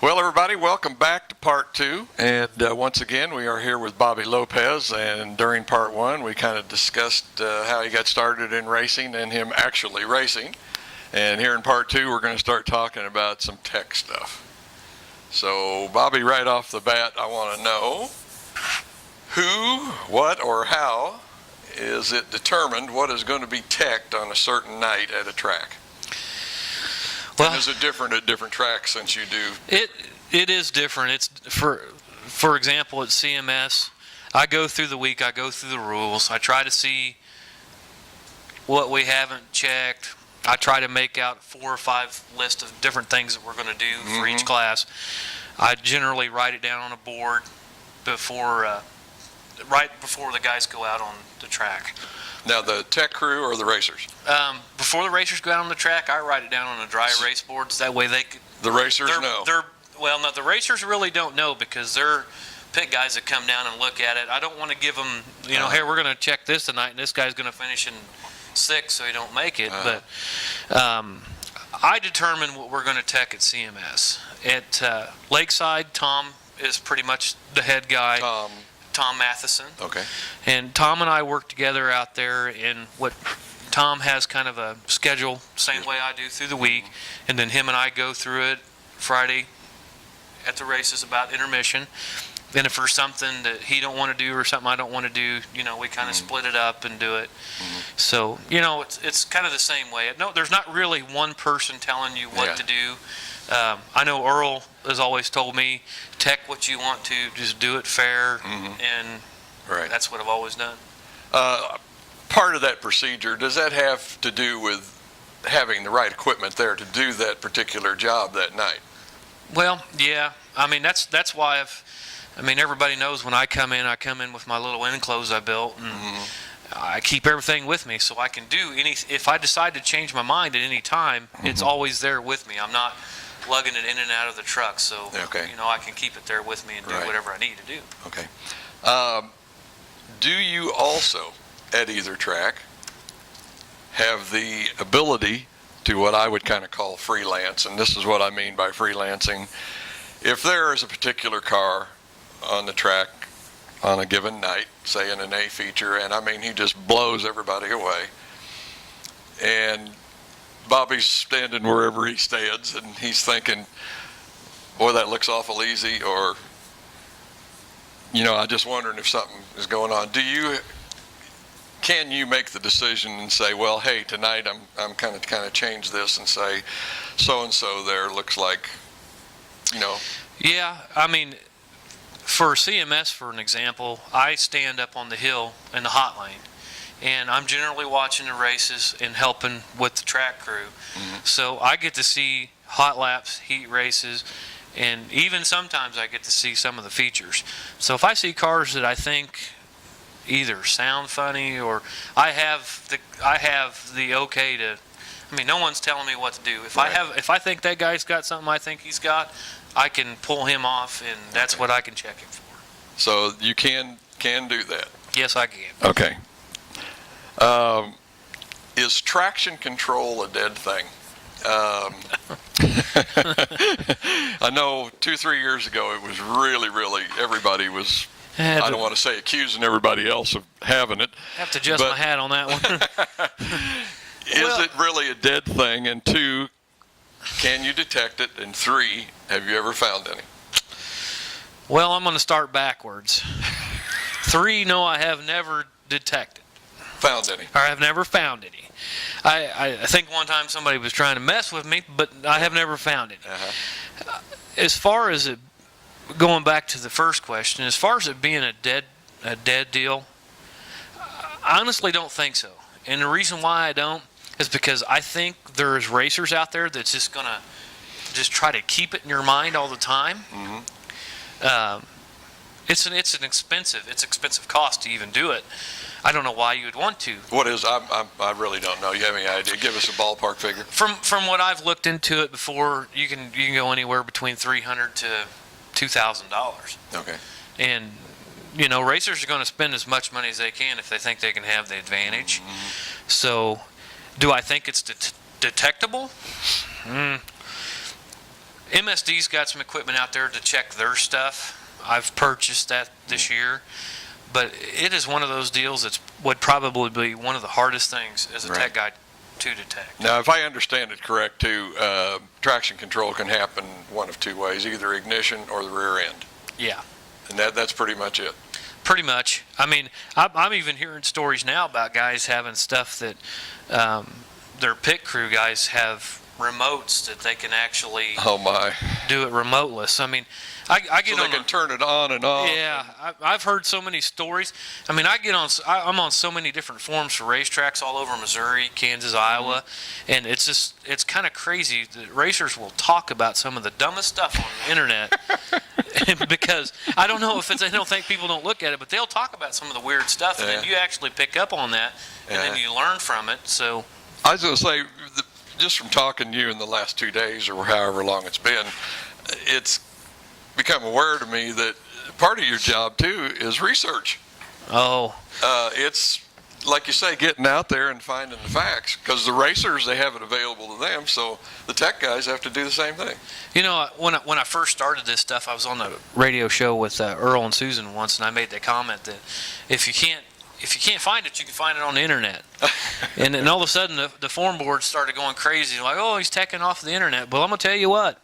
Well, everybody, welcome back to part two. And once again, we are here with Bobby Lopez. And during part one, we kind of discussed how he got started in racing and him actually racing. And here in part two, we're going to start talking about some tech stuff. So, Bobby, right off the bat, I want to know who, what, or how is it determined what is going to be teched on a certain night at a track? Well, is it different at different tracks since you do? It is different. It's for example, at CMS, I go through the week, I go through the rules, I try to see what we haven't checked. I try to make out 4 or 5 lists of different things that we're going to do for each class. I generally write it down on a board right before the guys go out on the track. Now, the tech crew or the racers? Before the racers go out on the track, I write it down on a dry erase board. So that way they could... The racers know? No, the racers really don't know because they're pit guys that come down and look at it. I don't want to give them, hey, we're going to check this tonight, and this guy's going to finish in 6th, so he don't make it. But I determine what we're going to tech at CMS. At Lakeside, Tom is pretty much the head guy. Tom Matheson. Okay. And Tom and I work together out there in what Tom has kind of a schedule, same way I do through the week, and then him and I go through it Friday at the races about intermission. Then if there's something that he don't want to do or something I don't want to do, we kind of split it up and do it. So, it's kind of the same way. No, there's not really one person telling you what to do. I know Earl has always told me, tech what you want to, just do it fair, and that's what I've always done. Part of that procedure, does that have to do with having the right equipment there to do that particular job that night? Well, yeah. I mean, that's why everybody knows when I come in with my little enclose I built, and I keep everything with me so I can do if I decide to change my mind at any time, it's always there with me. I'm not lugging it in and out of the truck, so I can keep it there with me and do whatever I need to do. Okay. Do you also, at either track, have the ability to what I would kind of call freelance? And this is what I mean by freelancing. If there is a particular car on the track on a given night, say in an A feature, and he just blows everybody away, and Bobby's standing wherever he stands, and he's thinking, boy, that looks awful easy, or, I'm just wondering if something is going on. Can you make the decision and say, well, hey, tonight I'm kind of change this and say, so-and-so there looks like, Yeah, for CMS, for an example, I stand up on the hill in the hot lane. And I'm generally watching the races and helping with the track crew. So I get to see hot laps, heat races, and even sometimes I get to see some of the features. So if I see cars that I think either sound funny or I have the okay to, no one's telling me what to do. If I think that guy's got something I think he's got, I can pull him off, and that's what I can check him for. So you can do that? Yes, I can. Okay. Is traction control a dead thing? I know 2-3 years ago it was really, everybody was, I don't want to say accusing everybody else of having it. I have to adjust my hat on that one. Is it really a dead thing? And 2, can you detect it? And 3, have you ever found any? Well, I'm going to start backwards. 3, no, I have never detected. Found any? Or I've never found any. I think one time somebody was trying to mess with me, but I have never found any. As far as it, going back to the first question, as far as it being a dead deal, I honestly don't think so. And the reason why I don't is because I think there's racers out there that's just going to just try to keep it in your mind all the time. It's an expensive cost to even do it. I don't know why you would want to. What is? I really don't know. You have any idea? Give us a ballpark figure. From what I've looked into it before, you can go anywhere between $300 to $2,000. Okay. And racers are going to spend as much money as they can if they think they can have the advantage. So, do I think it's detectable? MSD's got some equipment out there to check their stuff. I've purchased that this year, but it is one of those deals that would probably be one of the hardest things as a tech guy to detect. Now, if I understand it correct, too, traction control can happen one of two ways, either ignition or the rear end. Yeah. And that's pretty much it. Pretty much. I mean, I'm even hearing stories now about guys having stuff that their pit crew guys have remotes that they can actually do it remoteless. I mean, I get so they can turn it on and off. Yeah, I've heard so many stories. I mean, I'm on so many different forums for racetracks all over Missouri, Kansas, Iowa, and it's kind of crazy that racers will talk about some of the dumbest stuff on the internet because I don't know if they don't think people don't look at it, but they'll talk about some of the weird stuff, and then you actually pick up on that, and then you learn from it. So I was going to say, just from talking to you in the last 2 days or however long it's been, it's become aware to me that part of your job too is research. It's like you say, getting out there and finding the facts, because the racers, they have it available to them, so the tech guys have to do the same thing. You know, when I first started this stuff, I was on the radio show with Earl and Susan once, and I made the comment that if you can't find it, you can find it on the internet. And then all of a sudden the forum boards started going crazy, like, oh, he's teching off the internet. Well, I'm gonna tell you what,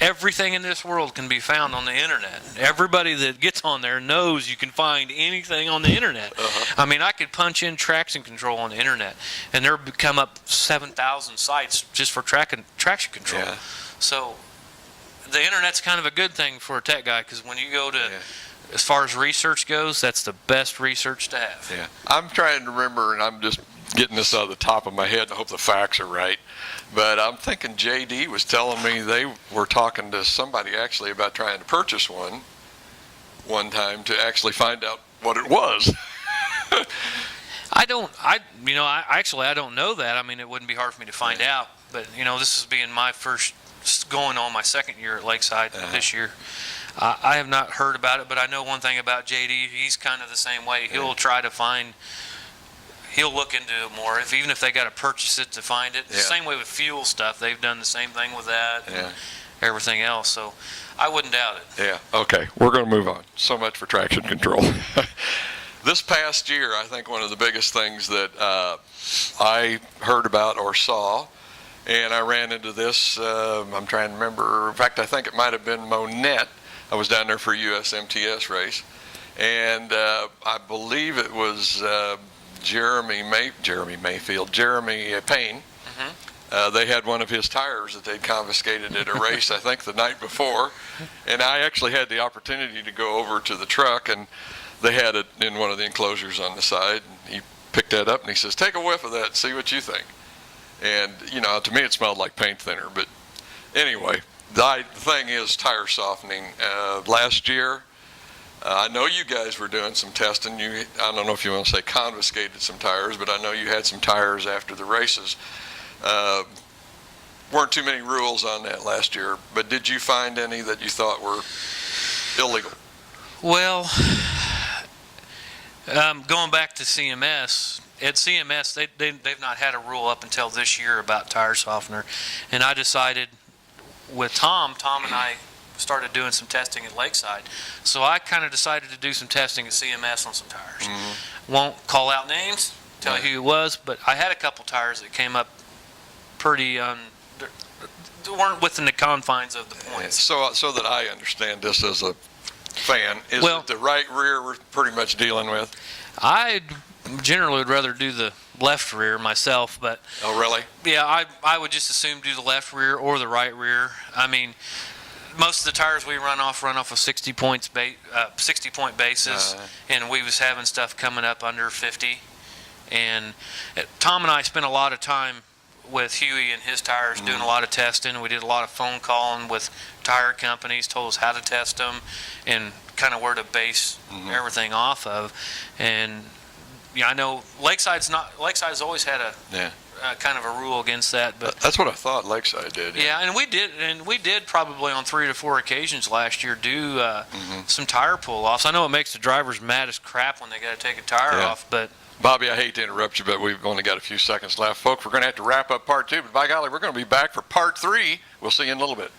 everything in this world can be found on the internet. Everybody that gets on there knows you can find anything on the internet. I mean, I could punch in traction control on the internet, and there would come up 7,000 sites just for traction control. Yeah. So the internet's kind of a good thing for a tech guy, because when you go to, as far as research goes, that's the best research to have. Yeah. I'm trying to remember, and I'm just getting this out of the top of my head, and I hope the facts are right. But I'm thinking JD was telling me they were talking to somebody actually about trying to purchase one time to actually find out what it was. I don't know that. I mean, it wouldn't be hard for me to find out. But, this is being my first, going on my second year at Lakeside this year. I have not heard about it, but I know one thing about JD. He's kind of the same way. He'll try to find... He'll look into it more, even if they got to purchase it to find it. The same way with fuel stuff. They've done the same thing with that and everything else. So I wouldn't doubt it. Yeah, okay. We're going to move on. So much for traction control. This past year, I think one of the biggest things that I heard about or saw, and I ran into this, I'm trying to remember. In fact, I think it might have been Monette. I was down there for a USMTS race, and I believe it was... Jeremy Payne. They had one of his tires that they'd confiscated at a race, I think the night before, and I actually had the opportunity to go over to the truck, and they had it in one of the enclosures on the side, and he picked that up and he says, take a whiff of that and see what you think. And to me it smelled like paint thinner, but anyway, the thing is tire softening. Last year, I know you guys were doing some testing. I don't know if you want to say confiscated some tires, but I know you had some tires after the races. Weren't too many rules on that last year, but did you find any that you thought were illegal? Well, going back to CMS, at CMS, they've not had a rule up until this year about tire softener, and I decided with Tom and I started doing some testing at Lakeside. So I kind of decided to do some testing at CMS on some tires. Won't call out names, tell you who it was, but I had a couple tires that came up pretty, weren't within the confines of the points. So that I understand this as a fan, is it the right rear we're pretty much dealing with? I generally would rather do the left rear myself, but... Oh, really? Yeah, I would just assume do the left rear or the right rear. I mean... Most of the tires we run off of 60 point basis, and we was having stuff coming up under 50. And Tom and I spent a lot of time with Huey and his tires doing a lot of testing. We did a lot of phone calling with tire companies, told us how to test them and kind of where to base everything off of. And I know Lakeside's always had a kind of a rule against that, but that's what I thought Lakeside did. Yeah, and we did probably on 3 to 4 occasions last year do some tire pull-offs. I know it makes the drivers mad as crap when they got to take a tire off, but Bobby, I hate to interrupt you, but we've only got a few seconds left, folks. We're going to have to wrap up part 2, but by golly, we're going to be back for part 3. We'll see you in a little bit.